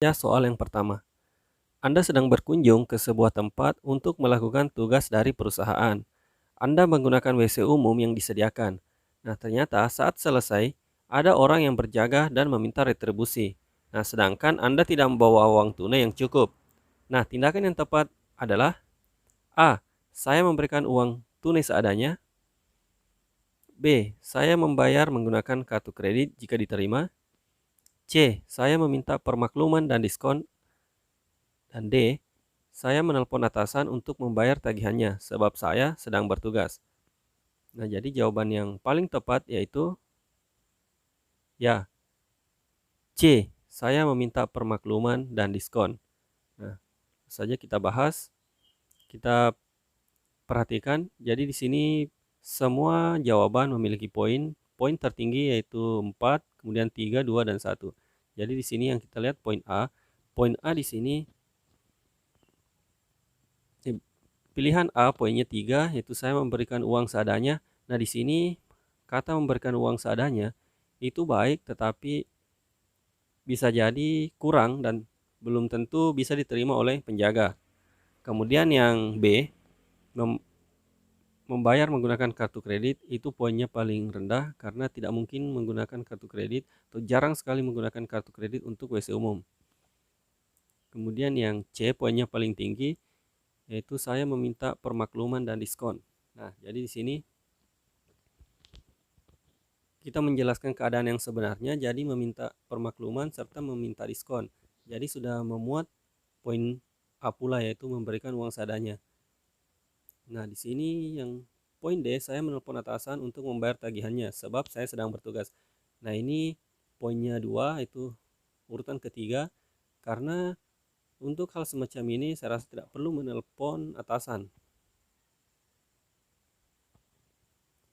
Ya, soal yang pertama. Anda sedang berkunjung ke sebuah tempat untuk melakukan tugas dari perusahaan. Anda menggunakan WC umum yang disediakan. Nah, ternyata saat selesai, ada orang yang berjaga dan meminta retribusi. Nah, sedangkan Anda tidak membawa uang tunai yang cukup. Nah, tindakan yang tepat adalah A. Saya memberikan uang tunai seadanya. B. Saya membayar menggunakan kartu kredit jika diterima. C. Saya meminta permakluman dan diskon. Dan D. Saya menelpon atasan untuk membayar tagihannya sebab saya sedang bertugas. Nah, jadi jawaban yang paling tepat yaitu ya, C. Saya meminta permakluman dan diskon. Nah, saja kita bahas, kita perhatikan. Jadi di sini semua jawaban memiliki poin. Poin tertinggi yaitu 4, kemudian 3, 2, dan 1. Jadi di sini yang kita lihat poin A. Poin A di sini pilihan A poinnya 3, yaitu saya memberikan uang seadanya. Nah, di sini kata memberikan uang seadanya itu baik, tetapi bisa jadi kurang dan belum tentu bisa diterima oleh penjaga. Kemudian yang B, membayar menggunakan kartu kredit, itu poinnya paling rendah karena tidak mungkin menggunakan kartu kredit atau jarang sekali menggunakan kartu kredit untuk WC umum. Kemudian yang C poinnya paling tinggi, yaitu saya meminta permakluman dan diskon. Nah, jadi di sini kita menjelaskan keadaan yang sebenarnya, jadi meminta permakluman serta meminta diskon. Jadi sudah memuat poin A pula, yaitu memberikan uang seadanya. Nah, di sini yang poin D, saya menelpon atasan untuk membayar tagihannya sebab saya sedang bertugas. Nah, ini poinnya 2, itu urutan ketiga, karena untuk hal semacam ini saya rasa tidak perlu menelpon atasan.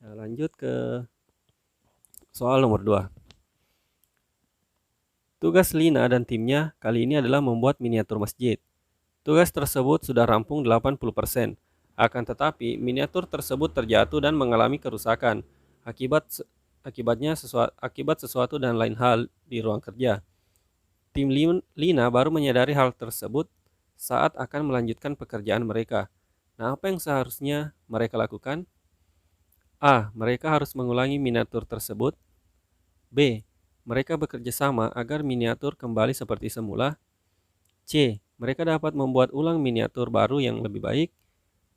Nah, lanjut ke soal nomor 2. Tugas Lina dan timnya kali ini adalah membuat miniatur masjid. Tugas tersebut sudah rampung 80%. Akan tetapi, miniatur tersebut terjatuh dan mengalami kerusakan. Akibat sesuatu dan lain hal di ruang kerja. Tim Lina baru menyadari hal tersebut saat akan melanjutkan pekerjaan mereka. Nah, apa yang seharusnya mereka lakukan? A. Mereka harus mengulangi miniatur tersebut. B. Mereka bekerja sama agar miniatur kembali seperti semula. C. Mereka dapat membuat ulang miniatur baru yang lebih baik.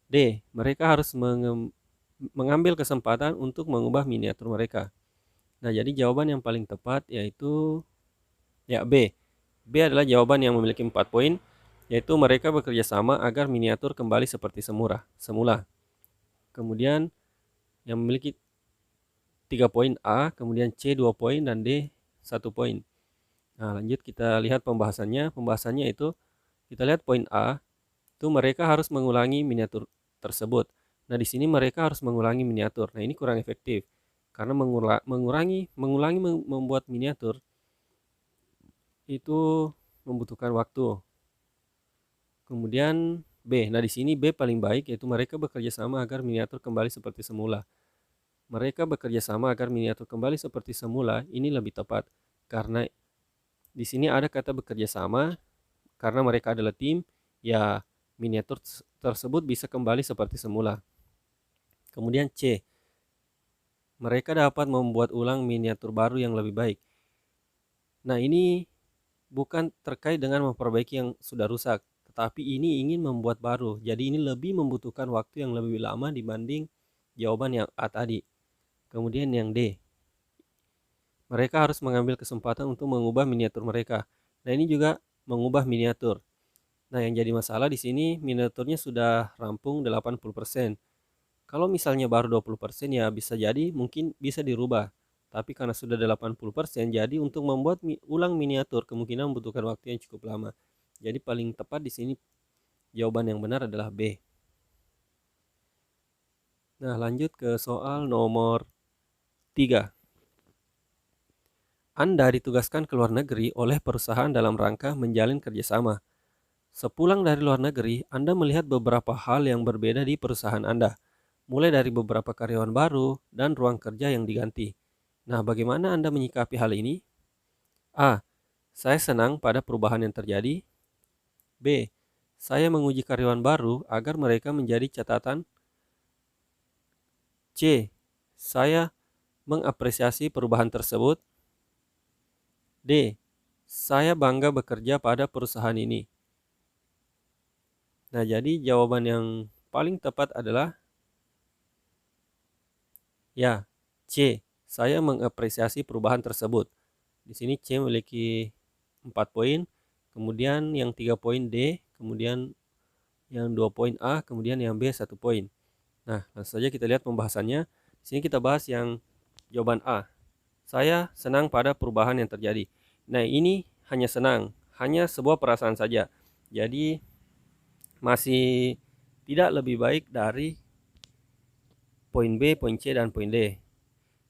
D. Mereka harus mengambil kesempatan untuk mengubah miniatur mereka. Nah, jadi jawaban yang paling tepat yaitu ya B. B adalah jawaban yang memiliki 4 poin, yaitu mereka bekerja sama agar miniatur kembali seperti semula. Kemudian yang memiliki 3 poin A, kemudian C 2 poin, dan D 1 poin. Nah, lanjut kita lihat pembahasannya. Pembahasannya itu kita lihat poin A, itu mereka harus mengulangi miniatur tersebut. Nah, di sini mereka harus mengulangi miniatur. Nah, ini kurang efektif karena mengulangi membuat miniatur itu membutuhkan waktu. Kemudian B. Nah, di sini B paling baik, yaitu mereka bekerja sama agar miniatur kembali seperti semula. Mereka bekerja sama agar miniatur kembali seperti semula, ini lebih tepat karena di sini ada kata bekerja sama karena mereka adalah tim, ya miniatur tersebut bisa kembali seperti semula. Kemudian C. Mereka dapat membuat ulang miniatur baru yang lebih baik. Nah, ini bukan terkait dengan memperbaiki yang sudah rusak, tetapi ini ingin membuat baru. Jadi ini lebih membutuhkan waktu yang lebih lama dibanding jawaban yang A tadi. Kemudian yang D. Mereka harus mengambil kesempatan untuk mengubah miniatur mereka. Nah, ini juga mengubah miniatur. Nah, yang jadi masalah di sini miniaturnya sudah rampung 80%. Kalau misalnya baru 20%, ya bisa jadi mungkin bisa dirubah. Tapi karena sudah 80%, jadi untuk membuat ulang miniatur kemungkinan membutuhkan waktu yang cukup lama. Jadi paling tepat di sini jawaban yang benar adalah B. Nah, lanjut ke soal nomor 3. Anda ditugaskan ke luar negeri oleh perusahaan dalam rangka menjalin kerjasama. Sepulang dari luar negeri, Anda melihat beberapa hal yang berbeda di perusahaan Anda, mulai dari beberapa karyawan baru dan ruang kerja yang diganti. Nah, bagaimana Anda menyikapi hal ini? A. Saya senang pada perubahan yang terjadi. B. Saya menguji karyawan baru agar mereka menjadi catatan. C. Saya mengapresiasi perubahan tersebut. D. Saya bangga bekerja pada perusahaan ini. Nah, jadi jawaban yang paling tepat adalah ya, C. Saya mengapresiasi perubahan tersebut. Di sini C memiliki 4 poin, kemudian yang 3 poin D, kemudian yang 2 poin A, kemudian yang B 1 poin. Nah, langsung saja kita lihat pembahasannya. Di sini kita bahas yang jawaban A. Saya senang pada perubahan yang terjadi. Nah, ini hanya senang, hanya sebuah perasaan saja. Jadi masih tidak lebih baik dari poin B, poin C, dan poin D.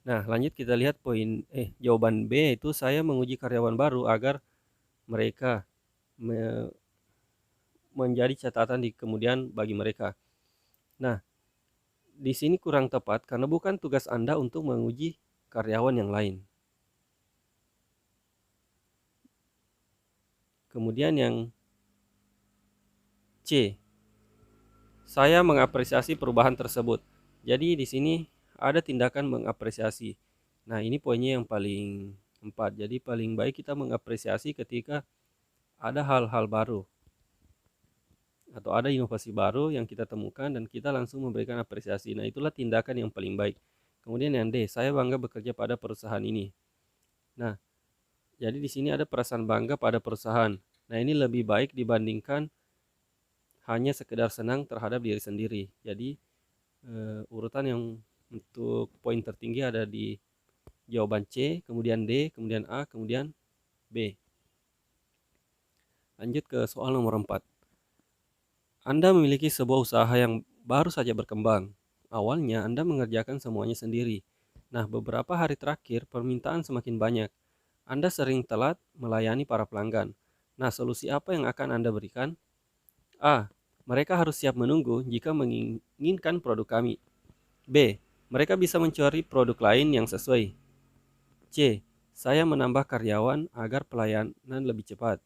Nah, lanjut kita lihat jawaban B itu saya menguji karyawan baru agar mereka menjadi catatan di kemudian bagi mereka. Nah, di sini kurang tepat karena bukan tugas Anda untuk menguji karyawan yang lain. Kemudian yang C, saya mengapresiasi perubahan tersebut. Jadi di sini ada tindakan mengapresiasi. Nah, ini poinnya yang paling 4. Jadi paling baik kita mengapresiasi ketika ada hal-hal baru atau ada inovasi baru yang kita temukan dan kita langsung memberikan apresiasi. Nah, itulah tindakan yang paling baik. Kemudian yang D, saya bangga bekerja pada perusahaan ini. Nah, jadi di sini ada perasaan bangga pada perusahaan. Nah, ini lebih baik dibandingkan hanya sekedar senang terhadap diri sendiri. Jadi urutan yang untuk poin tertinggi ada di jawaban C, kemudian D, kemudian A, kemudian B. Lanjut ke soal nomor 4. Anda memiliki sebuah usaha yang baru saja berkembang. Awalnya Anda mengerjakan semuanya sendiri. Nah, beberapa hari terakhir permintaan semakin banyak. Anda sering telat melayani para pelanggan. Nah, solusi apa yang akan Anda berikan? A. Mereka harus siap menunggu jika menginginkan produk kami. B. Mereka bisa mencari produk lain yang sesuai. C. Saya menambah karyawan agar pelayanan lebih cepat.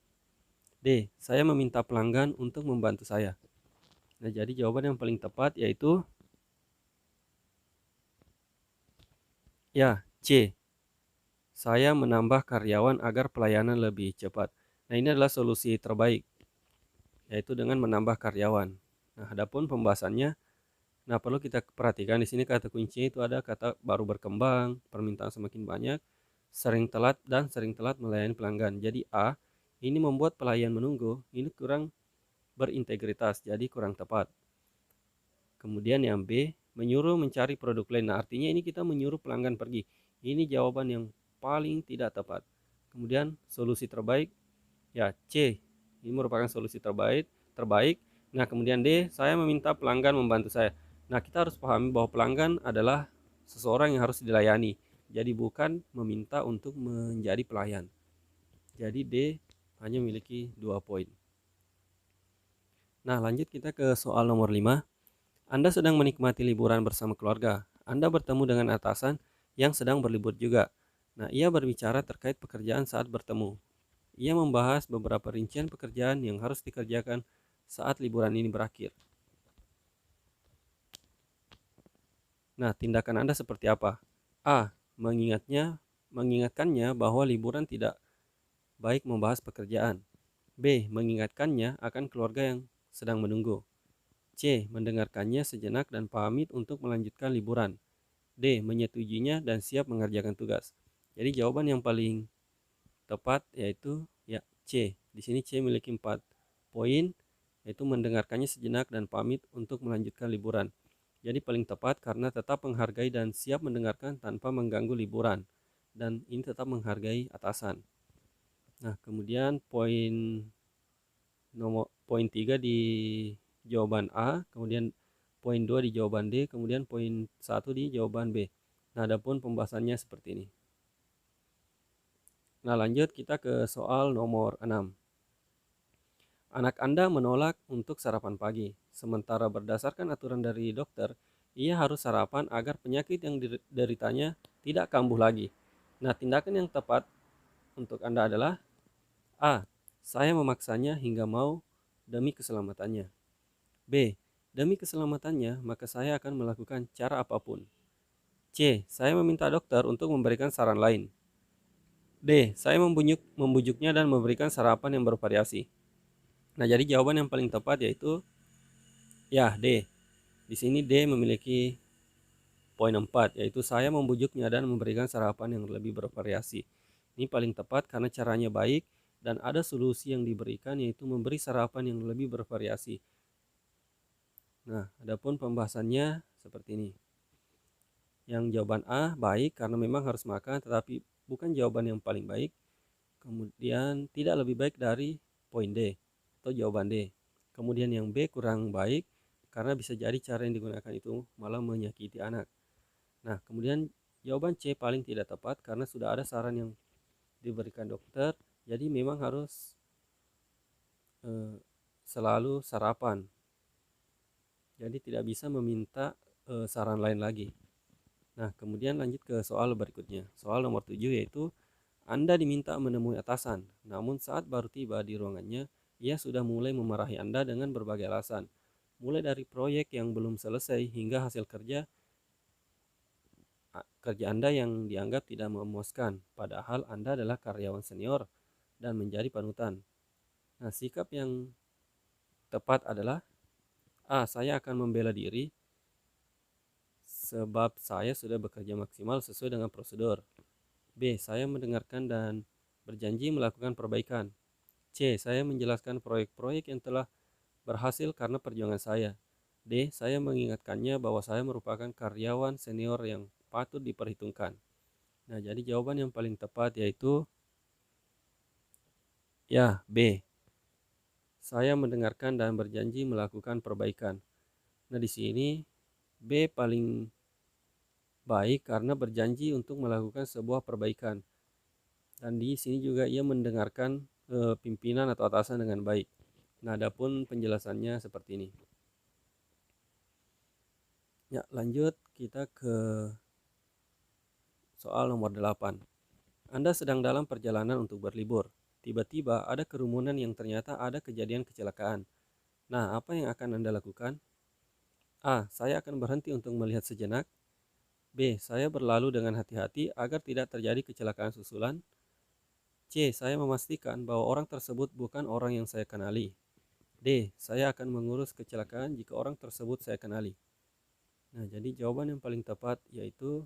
D. Saya meminta pelanggan untuk membantu saya. Nah, jadi jawaban yang paling tepat yaitu ya, C. Saya menambah karyawan agar pelayanan lebih cepat. Nah, ini adalah solusi terbaik, yaitu dengan menambah karyawan. Nah, adapun pembahasannya, nah perlu kita perhatikan di sini kata kunci itu ada kata baru berkembang, permintaan semakin banyak, sering telat dan sering telat melayani pelanggan. Jadi A, ini membuat pelayan menunggu, ini kurang berintegritas, jadi kurang tepat. Kemudian yang B, menyuruh mencari produk lain. Nah, artinya ini kita menyuruh pelanggan pergi. Ini jawaban yang paling tidak tepat. Kemudian solusi terbaik, ya C. Ini merupakan solusi terbaik. Nah, kemudian D, saya meminta pelanggan membantu saya. Nah, kita harus pahami bahwa pelanggan adalah seseorang yang harus dilayani. Jadi bukan meminta untuk menjadi pelayan. Jadi D hanya memiliki 2 poin. Nah, lanjut kita ke soal nomor 5. Anda sedang menikmati liburan bersama keluarga. Anda bertemu dengan atasan yang sedang berlibur juga. Nah, ia berbicara terkait pekerjaan saat bertemu. Ia membahas beberapa rincian pekerjaan yang harus dikerjakan saat liburan ini berakhir. Nah, tindakan Anda seperti apa? A. Mengingatkannya bahwa liburan tidak baik membahas pekerjaan. B. Mengingatkannya akan keluarga yang sedang menunggu. C. Mendengarkannya sejenak dan pamit untuk melanjutkan liburan. D. Menyetujuinya dan siap mengerjakan tugas. Jadi jawaban yang paling tepat yaitu ya C. Di sini C memiliki 4 poin, yaitu mendengarkannya sejenak dan pamit untuk melanjutkan liburan. Jadi paling tepat karena tetap menghargai dan siap mendengarkan tanpa mengganggu liburan. Dan ini tetap menghargai atasan. Nah, kemudian poin 3 di jawaban A, kemudian poin 2 di jawaban D, kemudian poin 1 di jawaban B. Nah, adapun pembahasannya seperti ini. Nah, lanjut kita ke soal nomor 6. Anak Anda menolak untuk sarapan pagi, sementara berdasarkan aturan dari dokter, ia harus sarapan agar penyakit yang dideritanya tidak kambuh lagi. Nah, tindakan yang tepat untuk Anda adalah A. Saya memaksanya hingga mau demi keselamatannya. B. Demi keselamatannya, maka saya akan melakukan cara apapun. C. Saya meminta dokter untuk memberikan saran lain. D. Saya membujuknya dan memberikan sarapan yang bervariasi. Nah, jadi jawaban yang paling tepat yaitu ya D. Di sini D memiliki poin 4, yaitu saya membujuknya dan memberikan sarapan yang lebih bervariasi. Ini paling tepat karena caranya baik dan ada solusi yang diberikan, yaitu memberi sarapan yang lebih bervariasi. Nah, adapun pembahasannya seperti ini. Yang jawaban A baik karena memang harus makan, tetapi bukan jawaban yang paling baik. Kemudian tidak lebih baik dari poin D atau jawaban D. Kemudian yang B kurang baik karena bisa jadi cara yang digunakan itu malah menyakiti anak. Nah, kemudian jawaban C paling tidak tepat karena sudah ada saran yang diberikan dokter, jadi memang harus selalu sarapan. Jadi tidak bisa meminta saran lain lagi. Nah, kemudian lanjut ke soal berikutnya. Soal nomor 7 yaitu Anda diminta menemui atasan, namun saat baru tiba di ruangannya, ia sudah mulai memarahi Anda dengan berbagai alasan. Mulai dari proyek yang belum selesai hingga hasil kerja Anda yang dianggap tidak memuaskan, padahal Anda adalah karyawan senior dan menjadi panutan. Nah, sikap yang tepat adalah A. Saya akan membela diri sebab saya sudah bekerja maksimal sesuai dengan prosedur. B. Saya mendengarkan dan berjanji melakukan perbaikan. C. Saya menjelaskan proyek-proyek yang telah berhasil karena perjuangan saya. D. Saya mengingatkannya bahwa saya merupakan karyawan senior yang patut diperhitungkan. Nah, jadi jawaban yang paling tepat yaitu ya B. Saya mendengarkan dan berjanji melakukan perbaikan. Nah, di sini B paling baik karena berjanji untuk melakukan sebuah perbaikan. Dan di sini juga ia mendengarkan pimpinan atau atasan dengan baik. Nah, adapun penjelasannya seperti ini. Ya, lanjut kita ke soal nomor 8. Anda sedang dalam perjalanan untuk berlibur. Tiba-tiba ada kerumunan yang ternyata ada kejadian kecelakaan. Nah, apa yang akan Anda lakukan? A. Saya akan berhenti untuk melihat sejenak. B. Saya berlalu dengan hati-hati agar tidak terjadi kecelakaan susulan. C. Saya memastikan bahwa orang tersebut bukan orang yang saya kenali. D. Saya akan mengurus kecelakaan jika orang tersebut saya kenali. Nah, jadi jawaban yang paling tepat yaitu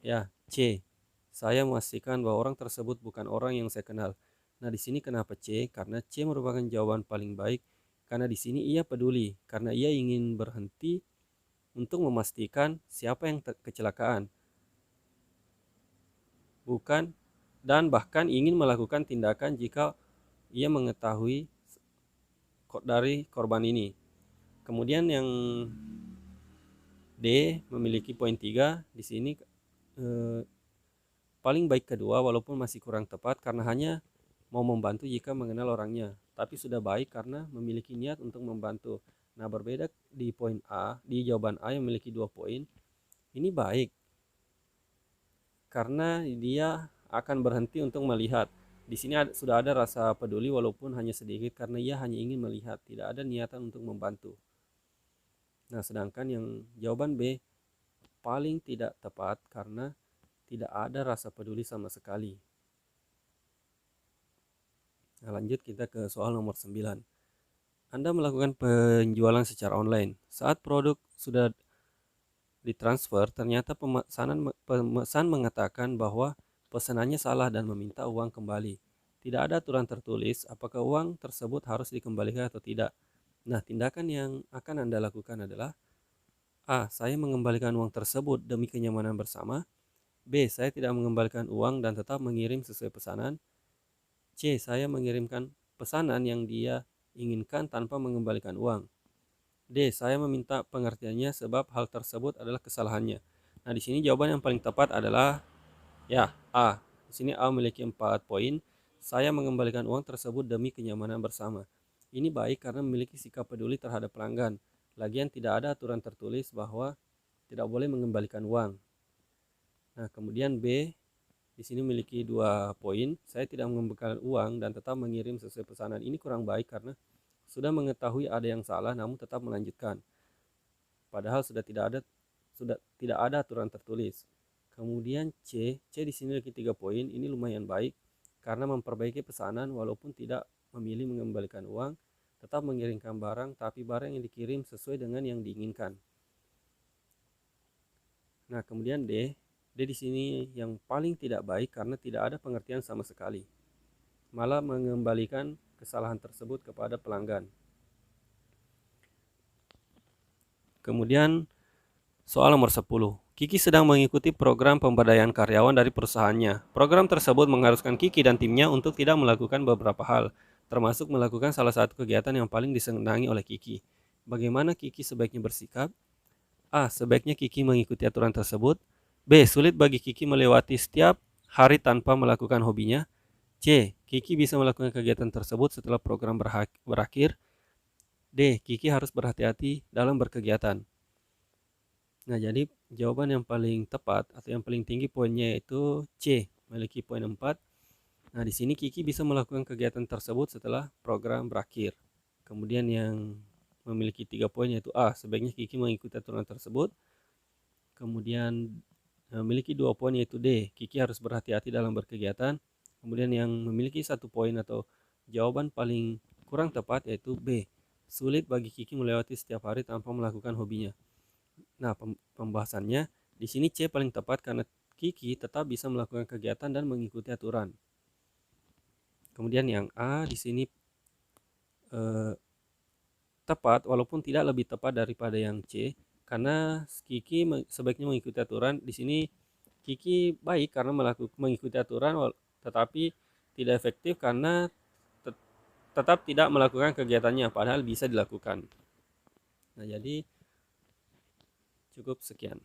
ya C. Saya memastikan bahwa orang tersebut bukan orang yang saya kenal. Nah, di sini kenapa C? Karena C merupakan jawaban paling baik karena di sini ia peduli karena ia ingin berhenti untuk memastikan siapa yang kecelakaan. Bukan dan bahkan ingin melakukan tindakan jika ia mengetahui dari korban ini. Kemudian yang D memiliki poin 3 di sini paling baik kedua walaupun masih kurang tepat karena hanya mau membantu jika mengenal orangnya, tapi sudah baik karena memiliki niat untuk membantu. Nah, berbeda di poin A, di jawaban A yang memiliki 2 poin, ini baik karena dia akan berhenti untuk melihat. Di sini sudah ada rasa peduli walaupun hanya sedikit karena ia hanya ingin melihat, tidak ada niatan untuk membantu. Nah, sedangkan yang jawaban B paling tidak tepat karena tidak ada rasa peduli sama sekali. Nah, lanjut kita ke soal nomor 9. Anda melakukan penjualan secara online. Saat produk sudah ditransfer, ternyata pemesan mengatakan bahwa pesanannya salah dan meminta uang kembali. Tidak ada aturan tertulis apakah uang tersebut harus dikembalikan atau tidak. Nah, tindakan yang akan Anda lakukan adalah A. Saya mengembalikan uang tersebut demi kenyamanan bersama. B. Saya tidak mengembalikan uang dan tetap mengirim sesuai pesanan. C. Saya mengirimkan pesanan yang dia inginkan tanpa mengembalikan uang. D. Saya meminta pengertiannya sebab hal tersebut adalah kesalahannya. Nah, di sini jawaban yang paling tepat adalah ya A. Di sini A memiliki 4 poin. Saya mengembalikan uang tersebut demi kenyamanan bersama. Ini baik karena memiliki sikap peduli terhadap pelanggan. Lagian tidak ada aturan tertulis bahwa tidak boleh mengembalikan uang. Nah, kemudian B di sini memiliki 2 poin. Saya tidak membekal uang dan tetap mengirim sesuai pesanan. Ini kurang baik karena sudah mengetahui ada yang salah namun tetap melanjutkan. Padahal sudah tidak ada aturan tertulis. Kemudian C di sini memiliki 3 poin. Ini lumayan baik karena memperbaiki pesanan walaupun tidak memilih mengembalikan uang, tetap mengirimkan barang, tapi barang yang dikirim sesuai dengan yang diinginkan. Nah, kemudian D di sini yang paling tidak baik karena tidak ada pengertian sama sekali. Malah mengembalikan kesalahan tersebut kepada pelanggan. Kemudian soal nomor 10. Kiki sedang mengikuti program pemberdayaan karyawan dari perusahaannya. Program tersebut mengharuskan Kiki dan timnya untuk tidak melakukan beberapa hal, termasuk melakukan salah satu kegiatan yang paling disenangi oleh Kiki. Bagaimana Kiki sebaiknya bersikap? A. Sebaiknya Kiki mengikuti aturan tersebut. B. Sulit bagi Kiki melewati setiap hari tanpa melakukan hobinya. C. Kiki bisa melakukan kegiatan tersebut setelah program berakhir. D. Kiki harus berhati-hati dalam berkegiatan. Nah, jadi jawaban yang paling tepat atau yang paling tinggi poinnya yaitu C, memiliki poin 4. Nah, di sini Kiki bisa melakukan kegiatan tersebut setelah program berakhir. Kemudian yang memiliki 3 poin yaitu A, sebaiknya Kiki mengikuti aturan tersebut. Kemudian memiliki 2 poin yaitu D, Kiki harus berhati-hati dalam berkegiatan. Kemudian yang memiliki 1 poin atau jawaban paling kurang tepat yaitu B, sulit bagi Kiki melewati setiap hari tanpa melakukan hobinya. Nah, pembahasannya di sini C paling tepat karena Kiki tetap bisa melakukan kegiatan dan mengikuti aturan. Kemudian yang A di sini tepat walaupun tidak lebih tepat daripada yang C. Karena Kiki sebaiknya mengikuti aturan. Di sini Kiki baik karena mengikuti aturan, tetapi tidak efektif karena tetap tidak melakukan kegiatannya, padahal bisa dilakukan. Nah, jadi cukup sekian.